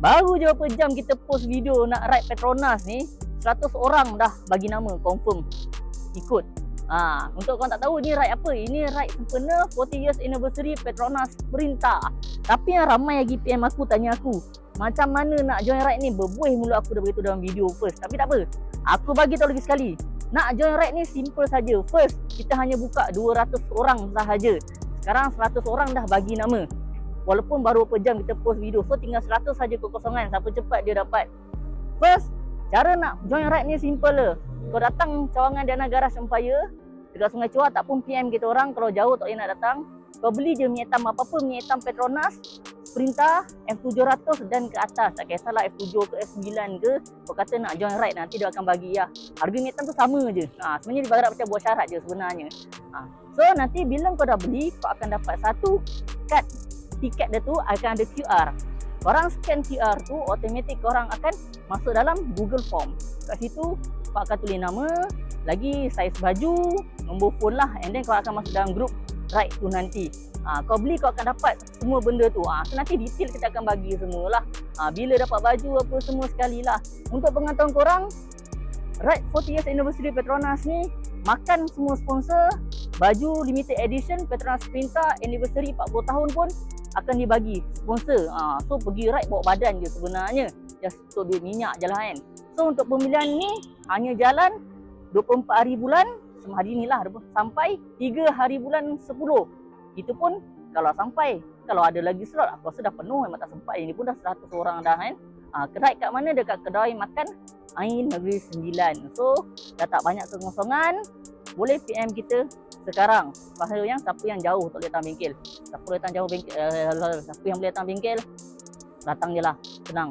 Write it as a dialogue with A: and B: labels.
A: Baru je berapa jam kita post video nak ride Petronas ni, 100 orang dah bagi nama confirm ikut. Untuk korang tak tahu ni ride apa? Ini ride sempena 40 years anniversary Petronas Sprinter. Tapi yang ramai lagi PM aku tanya aku, macam mana nak join ride ni? Berbuih mulut aku dah beritahu dalam video first. Tapi tak apa, aku bagi tahu lagi sekali. Nak join ride ni simple saja. First, kita hanya buka 200 orang sahaja. Sekarang 100 orang dah bagi nama. Walaupun baru berapa jam kita post video, so tinggal 100 saja kekosongan. Siapa cepat dia dapat. First, cara nak join ride ni simple le. Kau datang Cawangan Diana Garage Empire dekat Sungai Chua, tak pun PM kita orang. Kalau jauh tak boleh nak datang, kau beli je minyak hitam apa-apa, minyak hitam Petronas Sprinter F700 dan ke atas. Tak kisahlah F7 ke F9 ke, kau kata nak join ride, nanti dia akan bagi ya. Harga minyak hitam tu sama je. Sebenarnya dibarat macam buat syarat je sebenarnya. So nanti bila kau dah beli, kau akan dapat satu kad. Tiket dia tu akan ada QR. Korang scan QR tu, automatik korang akan masuk dalam Google Form. Kat situ kau akan tulis nama, lagi saiz baju, nombor phone lah, and then kau akan masuk dalam grup ride tu nanti. Kau beli, kau akan dapat semua benda tu. So nanti detail kita akan bagi semualah. Bila dapat baju apa semua sekali lah. Untuk pengetahuan korang, ride 40 years anniversary Petronas ni makan semua sponsor. Baju limited edition Petronas Sprinter anniversary 40 tahun pun akan dibagi sponsor. So pergi ride bawa badan je sebenarnya, just untuk duit minyak je lah kan. So untuk pemilihan ni hanya jalan 24 hari bulan, hari ni lah sampai 3 hari bulan 10. Itu pun kalau sampai. Kalau ada lagi slot, aku rasa dah penuh, memang tak sempat. Ini pun dah 100 orang dah kan. Ride kat mana? Dekat kedai makan Air Negeri 9. So dah tak banyak kekosongan, boleh PM kita sekarang. Pasal yang siapa yang jauh tak boleh datang bengkel, siapa boleh datang jauh bengkel, siapa yang boleh datang bengkel, datang je lah, senang.